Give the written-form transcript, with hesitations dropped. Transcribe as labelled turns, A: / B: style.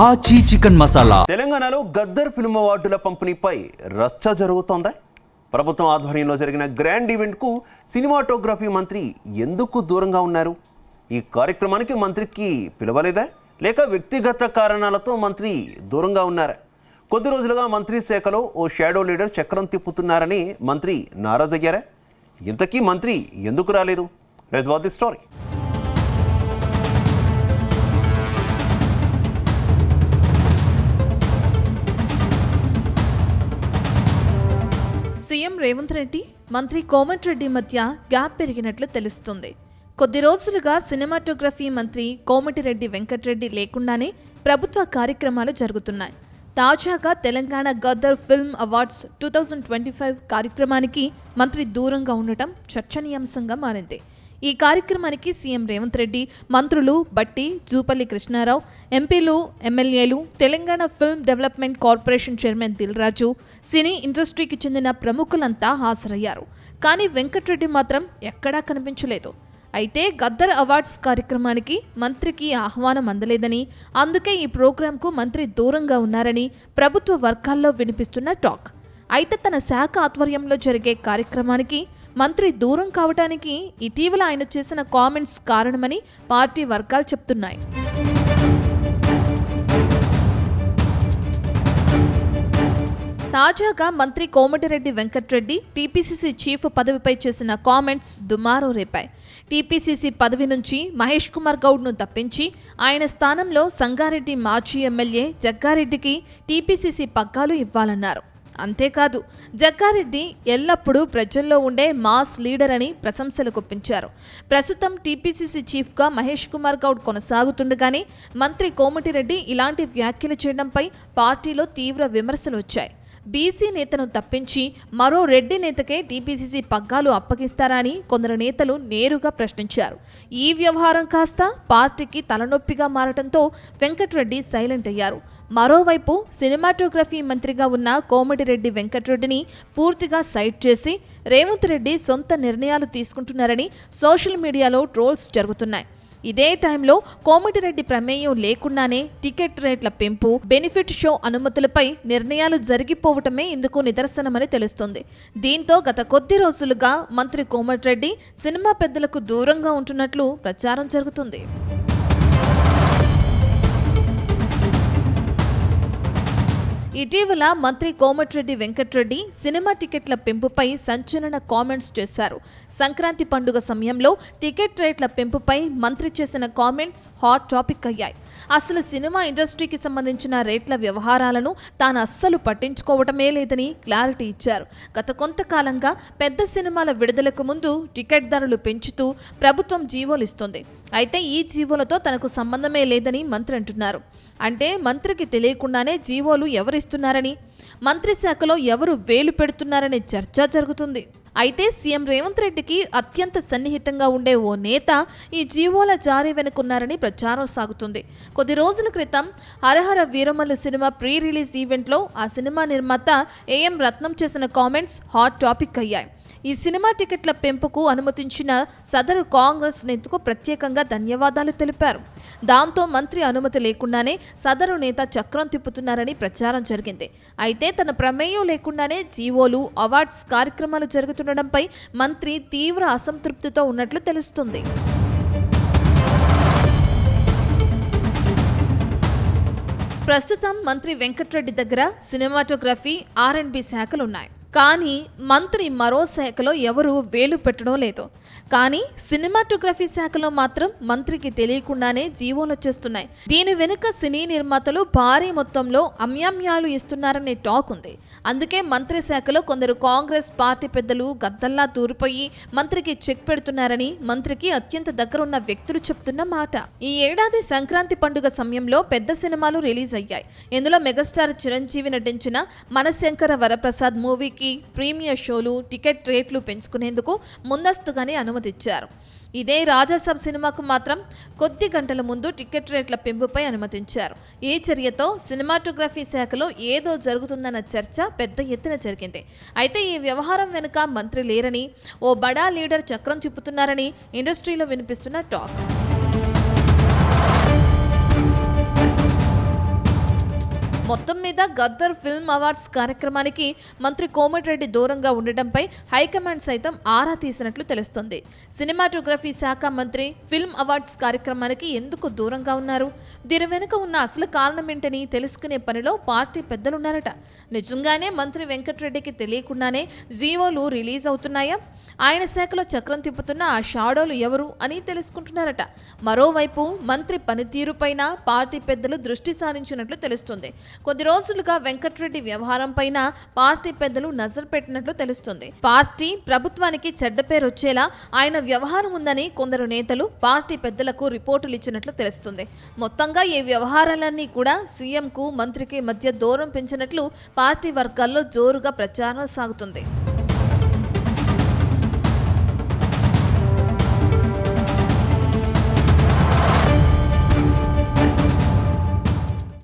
A: ఆచి చికెన్ మసాలా.
B: తెలంగాణలో గద్దర్ ఫిల్మ్ అవార్డుల పంపిణీపై రచ్చ జరుగుతోందా? ప్రభుత్వం ఆధ్వర్యంలో జరిగిన గ్రాండ్ ఈవెంట్కు సినిమాటోగ్రఫీ మంత్రి ఎందుకు దూరంగా ఉన్నారు? ఈ కార్యక్రమానికి మంత్రికి పిలవలేదా, లేక వ్యక్తిగత కారణాలతో మంత్రి దూరంగా ఉన్నారా? కొద్ది రోజులుగా మంత్రి శాఖలో ఓ షాడో లీడర్ చక్రం తిప్పుతున్నారని మంత్రి నారాజయ్యారా? ఇంతకీ మంత్రి ఎందుకు రాలేదు? Let's watch the story.
C: CM Revanth Reddy, మంత్రి కోమటిరెడ్డి మధ్య గ్యాప్ పెరిగినట్లు తెలుస్తుంది. కొద్ది రోజులుగా సినిమాటోగ్రఫీ మంత్రి కోమటిరెడ్డి వెంకటరెడ్డి లేకుండానే ప్రభుత్వ కార్యక్రమాలు జరుగుతున్నాయి. తాజాగా తెలంగాణ గద్దర్ ఫిల్మ్ అవార్డ్స్ 2025 కార్యక్రమానికి మంత్రి దూరంగా ఉండటం చర్చనీయాంశంగా మారింది. ఈ కార్యక్రమానికి సీఎం రేవంత్ రెడ్డి, మంత్రులు బట్టి, జూపల్లి కృష్ణారావు, ఎంపీలు, ఎమ్మెల్యేలు, Telangana film development corporation chairman Dil Raju, cine ఇండస్ట్రీకి చెందిన ప్రముఖులంతా హాజరయ్యారు. కానీ వెంకటరెడ్డి మాత్రం ఎక్కడా కనిపించలేదు. అయితే గద్దర్ అవార్డ్స్ కార్యక్రమానికి మంత్రికి ఆహ్వానం అందలేదని, అందుకే ఈ ప్రోగ్రాంకు మంత్రి దూరంగా ఉన్నారని ప్రభుత్వ వర్గాల్లో వినిపిస్తున్న టాక్. అయితే తన శాఖ ఆధ్వర్యంలో జరిగే కార్యక్రమానికి మంత్రి దూరం కావడానికి ఇటీవల ఆయన చేసిన కామెంట్స్ కారణమని పార్టీ వర్గాలు చెప్తున్నాయి. తాజాగా మంత్రి కోమటిరెడ్డి వెంకటరెడ్డి టీపీసీసీ చీఫ్ పదవిపై చేసిన కామెంట్స్ దుమారం రేపాయి. టీపీసీసీ పదవి నుంచి మహేష్ కుమార్ గౌడ్ను తప్పించి ఆయన స్థానంలో సంగారెడ్డి మాజీ ఎమ్మెల్యే జగ్గారెడ్డికి టీపీసీసీ పగ్గాలు ఇవ్వాలన్నారు. అంతేకాదు, జగ్గారెడ్డి ఎల్లప్పుడూ ప్రజల్లో ఉండే మాస్ లీడర్ అని ప్రశంసలు గుప్పించారు. ప్రస్తుతం టీపీసీసీ చీఫ్గా మహేష్ కుమార్ గౌడ్ కొనసాగుతుండగానే మంత్రి కోమటిరెడ్డి ఇలాంటి వ్యాఖ్యలు చేయడంపై పార్టీలో తీవ్ర విమర్శలు వచ్చాయి. బీసీ నేతను తప్పించి మరో రెడ్డి నేతకే టీపీసీసీ పగ్గాలు అప్పగిస్తారా అని కొందరు నేతలు నేరుగా ప్రశ్నించారు. ఈ వ్యవహారం కాస్త పార్టీకి తలనొప్పిగా మారటంతో వెంకటరెడ్డి సైలెంట్ అయ్యారు. మరోవైపు సినిమాటోగ్రఫీ మంత్రిగా ఉన్న కోమటిరెడ్డి వెంకటరెడ్డిని పూర్తిగా సైడ్ చేసి రేవంత్ రెడ్డి సొంత నిర్ణయాలు తీసుకుంటున్నారని సోషల్ మీడియాలో ట్రోల్స్ జరుగుతున్నాయి. ఇదే టైంలో కోమటిరెడ్డి ప్రమేయం లేకుండానే టికెట్ రేట్ల పెంపు, బెనిఫిట్ షో అనుమతులపై నిర్ణయాలు జరిగిపోవటమే ఇందుకు నిదర్శనమని తెలుస్తుంది. దీంతో గత కొద్ది రోజులుగా మంత్రి కోమటిరెడ్డి సినిమా పెద్దలకు దూరంగా ఉంటున్నట్లు ప్రచారం జరుగుతుంది. ఇటీవల మంత్రి కోమటిరెడ్డి వెంకటరెడ్డి సినిమా టికెట్ల పెంపుపై సంచలన కామెంట్స్ చేశారు. సంక్రాంతి పండుగ సమయంలో టికెట్ రేట్ల పెంపుపై మంత్రి చేసిన కామెంట్స్ హాట్ టాపిక్ అయ్యాయి. అసలు సినిమా ఇండస్ట్రీకి సంబంధించిన రేట్ల వ్యవహారాలను తాను అస్సలు పట్టించుకోవటమే లేదని క్లారిటీ ఇచ్చారు. గత కొంతకాలంగా పెద్ద సినిమాల విడుదలకు ముందు టికెట్ ధరలు పెంచుతూ ప్రభుత్వం జీవోలు ఇస్తుంది. అయితే ఈ జీవోలతో తనకు సంబంధమే లేదని మంత్రి అంటున్నారు. అంటే మంత్రికి తెలియకుండానే జీవోలు ఎవరిస్తున్నారని, మంత్రి శాఖలో ఎవరు వేలు పెడుతున్నారనే చర్చ జరుగుతుంది. అయితే సీఎం రేవంత్ రెడ్డికి అత్యంత సన్నిహితంగా ఉండే ఓ నేత ఈ జీవోల జారీ వెనుకున్నారని ప్రచారం సాగుతుంది. కొద్ది రోజుల క్రితం హరహర వీరమల్లు సినిమా ప్రీ రిలీజ్ ఈవెంట్లో ఆ సినిమా నిర్మాత ఏఎం రత్నం చేసిన కామెంట్స్ హాట్ టాపిక్ అయ్యాయి. ఈ సినిమా టికెట్ల పెంపుకు అనుమతించిన సదరు కాంగ్రెస్ నేతకు ప్రత్యేకంగా ధన్యవాదాలు తెలిపారు. దాంతో మంత్రి అనుమతి లేకుండానే సదరు నేత చక్రం తిప్పుతున్నారని ప్రచారం జరిగింది. అయితే తన ప్రమేయం లేకుండానే జీవోలు, అవార్డ్స్ కార్యక్రమాలు జరుగుతుండడంపై మంత్రి తీవ్ర అసంతృప్తితో ఉన్నట్లు తెలుస్తుంది. ప్రస్తుతం మంత్రి వెంకటరెడ్డి దగ్గర సినిమాటోగ్రఫీ, R&B శాఖలున్నాయి. కానీ మంత్రి మరో శాఖలో ఎవరూ వేలు పెట్టడం లేదు. కానీ సినిమాటోగ్రఫీ శాఖలో మాత్రం మంత్రికి తెలియకుండానే జీవోలు వచ్చేస్తున్నాయి. దీని వెనుక సినీ నిర్మాతలు భారీ మొత్తంలో అమ్యామ్యాలు ఇస్తున్నారనే టాక్ ఉంది. అందుకే మంత్రి శాఖలో కొందరు కాంగ్రెస్ పార్టీ పెద్దలు గద్దల్లా దూరిపోయి మంత్రికి చెక్ పెడుతున్నారని మంత్రికి అత్యంత దగ్గరున్న వ్యక్తులు చెప్తున్న మాట. ఈ ఏడాది సంక్రాంతి పండుగ సమయంలో పెద్ద సినిమాలు రిలీజ్ అయ్యాయి. ఇందులో మెగాస్టార్ చిరంజీవి నటించిన మనశంకర వరప్రసాద్ మూవీకి ప్రీమియర్ షోలు, టికెట్ రేట్లు పెంచుకునేందుకు ముందస్తుగానే అనుమతిచ్చారు. ఇదే రాజాసాబ్ సినిమాకు మాత్రం కొద్ది గంటల ముందు టికెట్ రేట్ల పెంపుపై అనుమతించారు. ఈ చర్యతో సినిమాటోగ్రఫీ శాఖలో ఏదో జరుగుతుందన్న చర్చ పెద్ద ఎత్తున జరిగింది. అయితే ఈ వ్యవహారం వెనుక మంత్రి లేరని, ఓ బడా లీడర్ చక్రం తిప్పుతున్నారని ఇండస్ట్రీలో వినిపిస్తున్న టాక్. మొత్తం మీద గద్దర్ ఫిల్మ్ అవార్డ్స్ కార్యక్రమానికి మంత్రి కోమటిరెడ్డి దూరంగా ఉండడంపై హైకమాండ్ సైతం ఆరా తీసినట్లు తెలుస్తుంది. సినిమాటోగ్రఫీ శాఖ మంత్రి ఫిల్మ్ అవార్డ్స్ కార్యక్రమానికి ఎందుకు దూరంగా ఉన్నారు? దీని వెనుక ఉన్న అసలు కారణమేంటని తెలుసుకునే పనిలో పార్టీ పెద్దలున్నారట. నిజంగానే మంత్రి వెంకటరెడ్డికి తెలియకుండానే జీవోలు రిలీజ్ అవుతున్నాయా? ఆయన శాఖలో చక్రం తిప్పుతున్న ఆ షాడోలు ఎవరు అని తెలుసుకుంటున్నారట. మరోవైపు మంత్రి పనితీరుపైన పార్టీ పెద్దలు దృష్టి సారించినట్లు తెలుస్తుంది. కొద్ది రోజులుగా వెంకటరెడ్డి వ్యవహారం పైన పార్టీ పెద్దలు నజర్ పెట్టినట్లు తెలుస్తుంది. పార్టీ ప్రభుత్వానికి చెడ్డ పేరు వచ్చేలా ఆయన వ్యవహారం ఉందని కొందరు నేతలు పార్టీ పెద్దలకు రిపోర్టులు ఇచ్చినట్లు తెలుస్తుంది. మొత్తంగా ఈ వ్యవహారాలన్నీ కూడా సీఎంకు మంత్రికి మధ్య దూరం పెంచినట్లు పార్టీ వర్గాల్లో జోరుగా ప్రచారం సాగుతుంది.